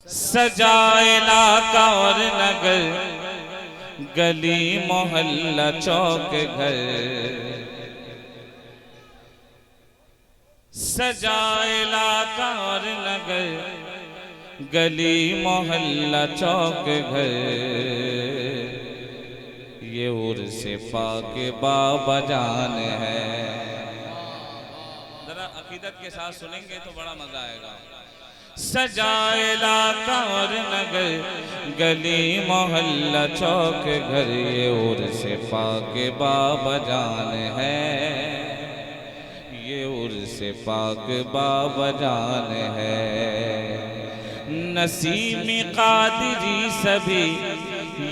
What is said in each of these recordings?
सजा इलाका और नगर, गली मोहल्ला चौक घर। सजा इलाका और नगर, गली मोहल्ला चौक घर। ये उर्स पाक बाबा जान है। जरा अकीदत के साथ सुनेंगे तो बड़ा मजा आएगा। सजा इलाका और नगर, गली मोहल्ला चौक घर। ये उर्स पाक बाबा जान है। ये उर्स पाक बाबा जान है। नसीमी कादिरी सभी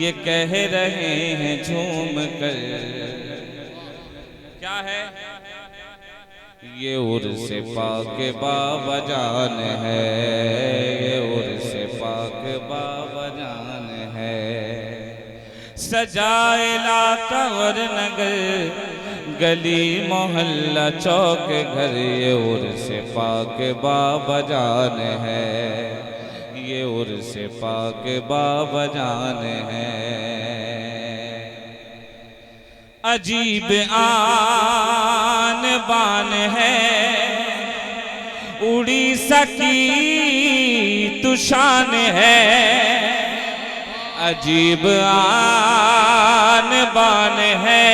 ये कह रहे हैं झूम कर। क्या है? ये उर्स पाक बाबा जान है। ये उर्स पाक बाबा जान है। सजा इलाका और नगर, गली मोहल्ला चौक घर। ये उर्स पाक बाबा जान है। ये उर्स पाक बाबा जान है। अजीब आन बान है, उड़ीसा की तुशान है। अजीब आन बान है,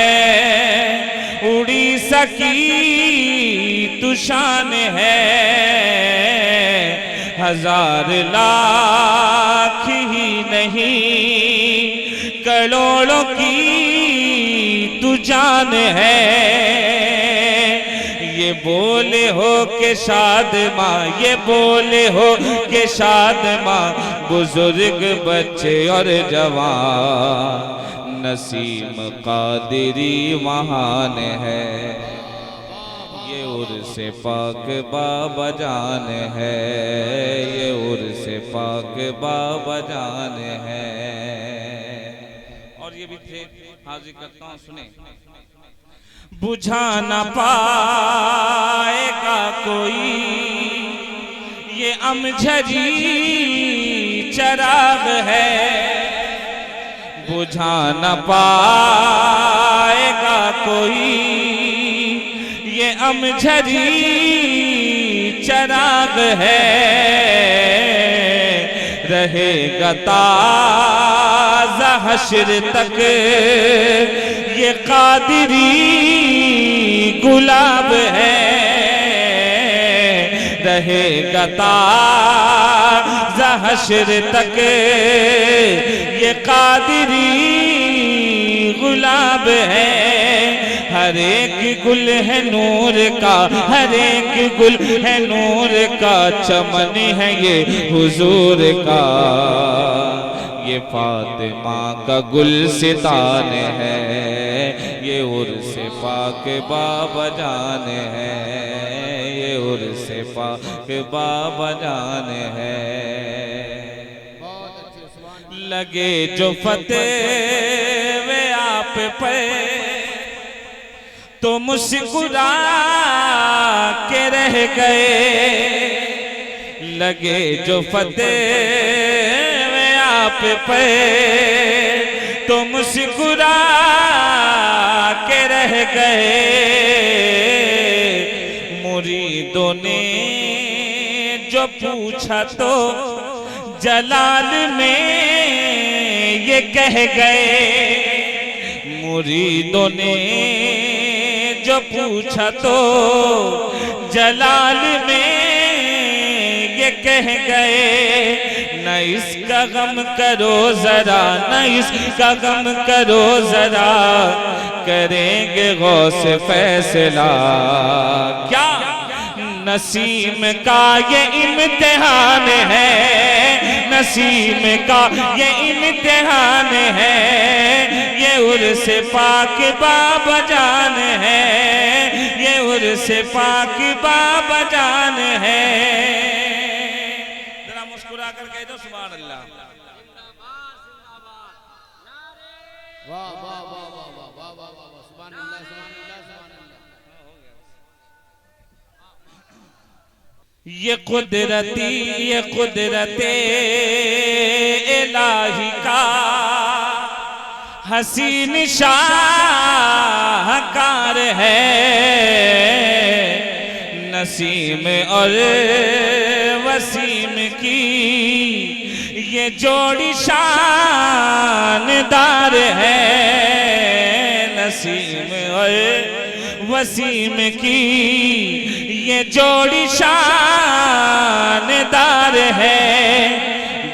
उड़ीसा की तुशान है। हजार लाख ही नहीं, करोड़ों की तू जान है। ये बोले हो के शाद माँ, ये बोले हो के शाद माँ। बुजुर्ग बच्चे और जवान, नसीम कादिरी महान है। ये उर्स पाक बाबा जान है। ये उर्स पाक बाबा जान है। और ये भी थे, हाजिर करता हूँ, सुने। बुझा न पाएगा कोई ये अमझरी चराग है। बुझा न पाएगा कोई ये अमझरी चराग है। रहेगा ताज़ा हश्र तक ये कादिरी गुलाब है। रहेगा ताज़ा हश्र तक ये कादिरी गुलाब है। हर एक गुल है नूर का, हर एक गुल है नूर का। चमन है ये हुजूर का। ये फातिमा का गुलसितान है। ये उर्स पाक बाबा जान है। ये उर्स पाक बाबा जान है। लगे जो फतेह वे आप पे तो मुस्कुरा के रह गए। लगे जो फतेह वे आप पे तो मुस्कुरा के रह गए। मुरीदों ने जो पूछा तो जलाल में ये कह गए। मुरीदों ने जो पूछा तो जलाल में ये कह गए। न इसका गम करो जरा, न इसका गम करो जरा। करेंगे गौस फैसला। क्या नसीम का ये इम्तिहान है। नसीम का ये इम्तिहान है। ये उर्स पाक बाबा जान है। ये उर्स पाक बाबा जान है। जरा मुस्कुरा कर कह दो सुभान अल्लाह। वाह वाह वाह वाह वाह वाह वाह, सुभान अल्लाह सुभान अल्लाह सुभान अल्लाह। ये कुदरती ये कुदरते हसीन शाहकार है, नसीम और वसीम की ये जोड़ी शानदार है, नसीम और वसीम की ये जोड़ी शानदार है।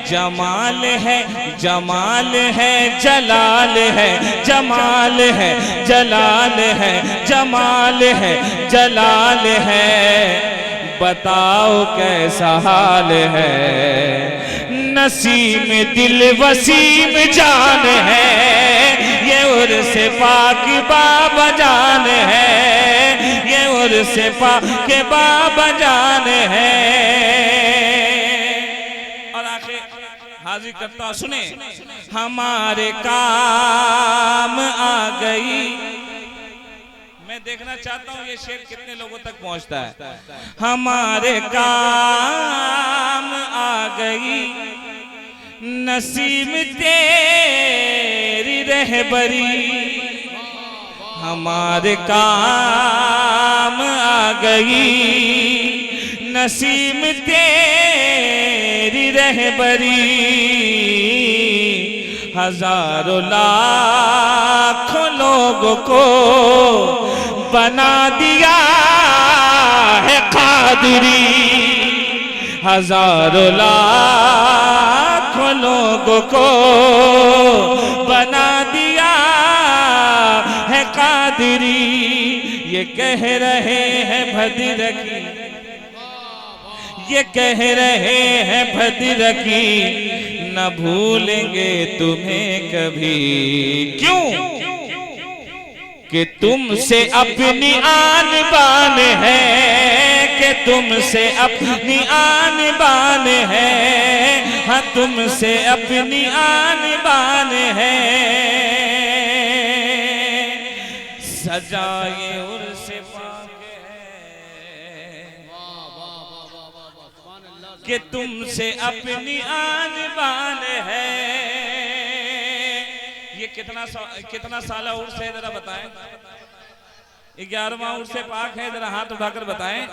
जमाल है जमाल है जलाल है, जमाल है जलाल है, जमाल है जलाल है, बताओ कैसा हाल है। नसीम दिल वसीम जान है, ये उर्स पाक बाबा जान है, ये उर्स पाक बाबा जान है। और आखिर हाजिर करता सुने, हमारे काम आ गई। मैं देखना चाहता हूँ ये शेर कितने लोगों तक पहुंचता है। हमारे काम आ गई, नसीब तेरी रहबरी, हमारे काम आ गई, नसीब तेरी रहबरी। हजारों लाखों लोगों को बना दिया है कादरी, हजारों लाखों लोगों को बना दिया है कादरी। ये कह रहे हैं भद्रकी, ये कह रहे हैं भद्रकी, न भूलेंगे तुम्हें कभी। क्यों? कि तुमसे अपनी आन बान है, कि तुमसे अपनी आन बान है, हाँ तुमसे अपनी आन बान है। सजाए उर्स पाक है, कि तुमसे अपनी आन बान है। ये कितना साला उर्स है जरा बताएं। 11वां उर्स पाक है, जरा हाथ उठाकर बताएं।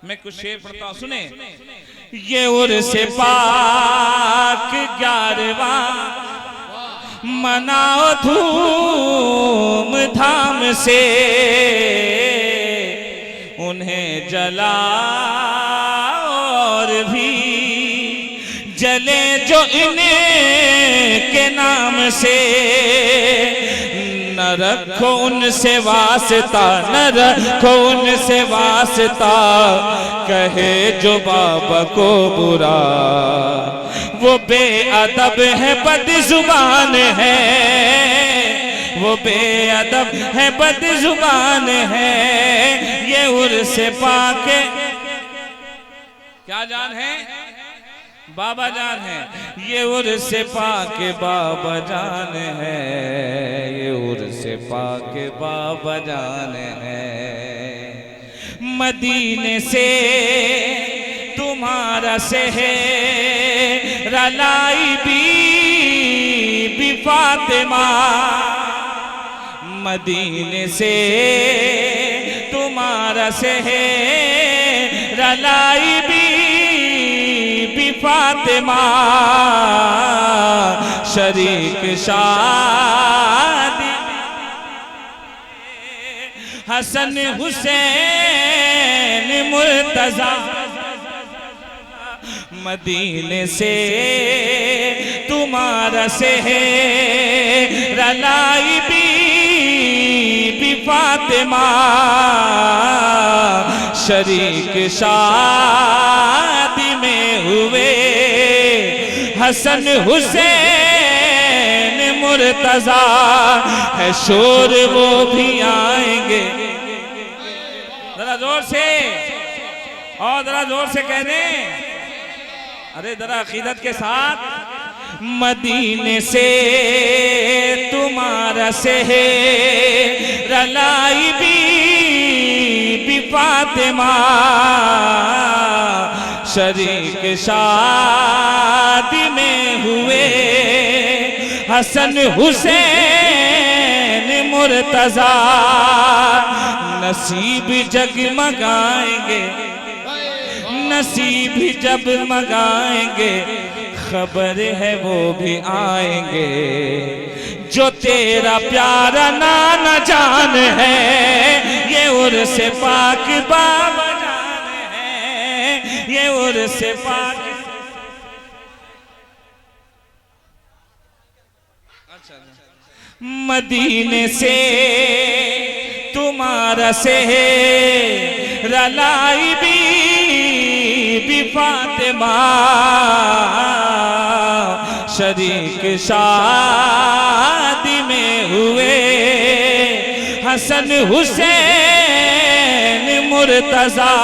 मैं कुछ शेर पढ़ता हूं सुने। ये उर्स पाक 11वां मनाओ धूम धाम से, उन्हें जलाओ और भी जले जो इनके नाम से। न रखो उनसे वास्ता, न रखो उनसे वास्ता, कहे जो बाबा को बुरा, वो बेअदब है बदजुबान है, वो बेअदब है बदजुबान है। ये उर्स पाक क्या जान है? बाबा जान है। ये उर्स पाक बाबा जान है, ये उर्स पाक बाबा जान है। मदीने से तुम्हारा सेहरा लाई बीबी फातिमा, मदीने से तुम्हारा सेहरा लाई बीबी फातिमा। शरीक शादी हसन हुसैन मुर्तजा, मदीने से तुम्हारा सेहरा लाई बीबी फातिमा। शरीक शादी में हुए हसन हुसैन मुर्तजा, है शोर वो भी आएंगे। जरा जोर से और जरा जोर से कह दें, अरे जरा अकीदत के साथ। मदीने से तुम्हारा सेहरा लाई बीबी फातिमा। शरीक शादी में हुए हसन हुसैन मुर्तजा, नसीब जगमगाएंगे, नसीब जगमगाएंगे, खबर है वो भी आएंगे। जो तेरा प्यारा नाना जान है, ये उर्स पाक बाबा जान है, ये उर्स पाक। मदीने से तुम्हारा से रलाई भी फातिमा, शरीक शादी में हुए हसन हुसैन मुर्तजा,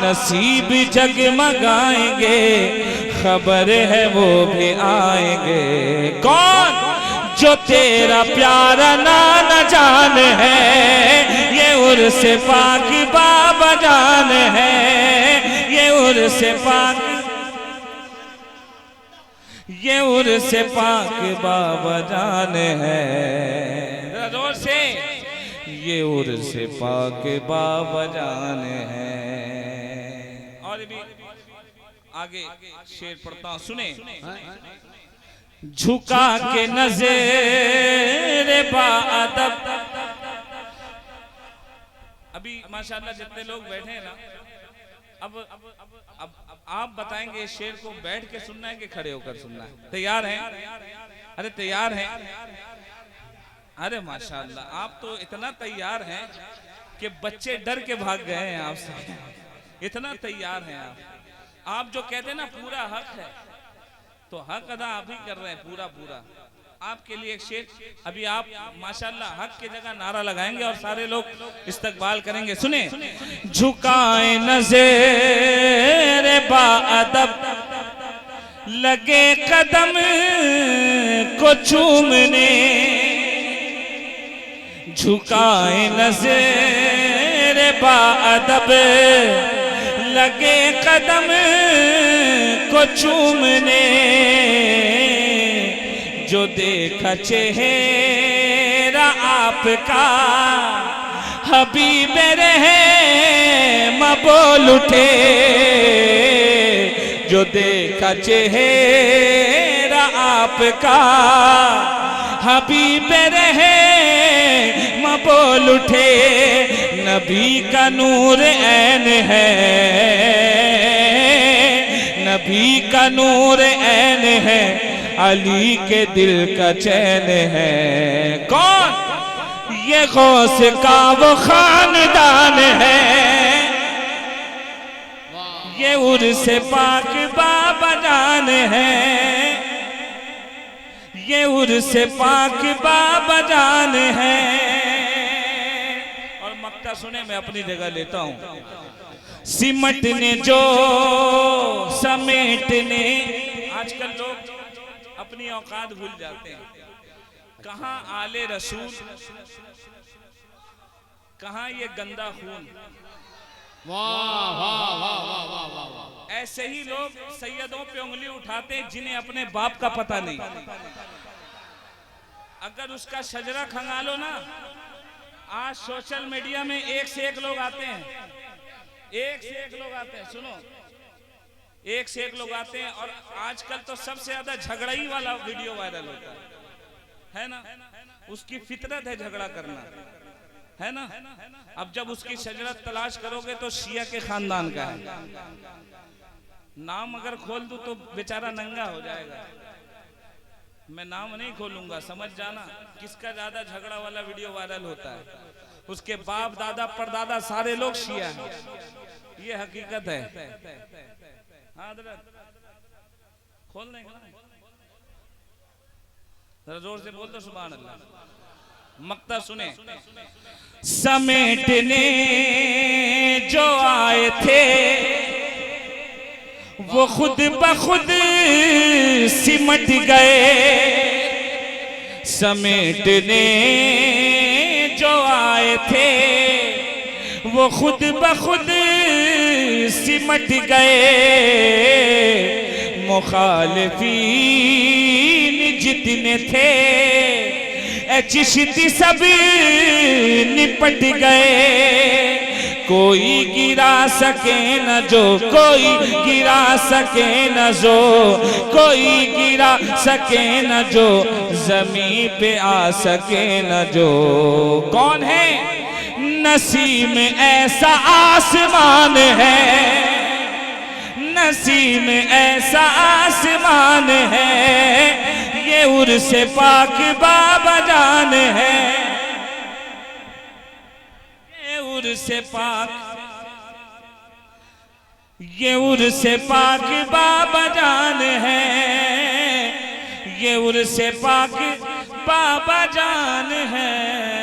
नसीब जगमगाएंगे, खबर है वो भी आएंगे। कौन? जो तेरा प्यारा नाना जान है, ये उर्स पाक बाबा जान है, ये उर्स पाक, ये उर्स पाक बाबा जान है। जोर से, ये उर्स पाक बाबा जान है। और भी आगे शेर पढ़ता हूं, सुने। झुका के नज़र बाअदब, अभी माशाल्लाह जितने लोग बैठे हैं ना, अब आप बताएंगे इस शेर को बैठ के सुनना है कि खड़े होकर सुनना है? तैयार हैं? अरे तैयार हैं? अरे माशाल्लाह आप तो इतना तैयार हैं कि बच्चे डर के भाग गए हैं आपसे, इतना तैयार हैं आप जो कहते हैं ना पूरा हक है, तो हक अदा आप ही कर रहे हैं पूरा पूरा। आपके लिए एक शेर, अभी आप माशाल्लाह हक की जगह नारा लगाएंगे और सारे लोग इस्तकबाल करेंगे। सुने। झुकाए नज़र बाअदब, लगे कदम को चूमने, झुकाए नज़र बाअदब, लगे कदम को चूमने, जो देखा चेहरा आपका हबीब रहे बोल उठे, जो देखा चेहरा आपका हबीब रहे बोल उठे, नबी का नूर ऐन है, नबी का नूर ऐन है, अली के दिल का चैन है। कौन? ये गौस का वो खानदान है, ये उर्स पाक बाबा जान है, ये उर्स पाक बाबा जान है। और मक्ता सुने, मैं अपनी जगह लेता हूं। सिमटने जो समेटने, आजकल लोग अपनी औकात भूल जाते हैं। कहां आले रसूल, कहां ये गंदा खून। वाह वाह वाह वाह वाह वाह। ऐसे ही लोग सैयदों पे उंगली उठाते हैं जिन्हें अपने बाप का पता नहीं। अगर उसका शजरा खंगालो ना, आज सोशल मीडिया में एक से एक लोग आते हैं, एक से एक लोग आते हैं। सुनो, एक से एक लोग आते हैं। और आजकल तो सबसे ज्यादा झगड़ा ही वाला वीडियो वायरल होता है ना। उसकी फितरत है झगड़ा करना, है ना। अब जब उसकी शजरत तलाश करोगे तो शिया के खानदान का है। नाम अगर खोल दूं तो बेचारा नंगा हो जाएगा। मैं नाम नहीं खोलूंगा, समझ जाना किसका ज्यादा झगड़ा वाला वीडियो वायरल होता है। उसके बाप दादा परदादा सारे लोग शिया हैं, ये हकीकत है। हाँ खोल देंगे ना, जरा जोर से बोल दो सुभान अल्लाह। मक्ता सुने। समेटने जो आए थे वो खुद बखुद सिमट गए, समेटने जो आए थे वो खुद बखुद सिमट गए, मुखालिफीन जितने थे चिश्ती सब निपट गए, कोई गिरा सके न जो, कोई गिरा सके न जो, कोई गिरा सके न जो, जमीन पे आ सके न जो। कौन है? नसीम ऐसा आसमान है, नसीम ऐसा आसमान है, ये उर्से पाक बाबा जान है, ये उर्से पाक, ये उर्से पाक बाबा जान है, ये उर्से पाक बाबा जान है।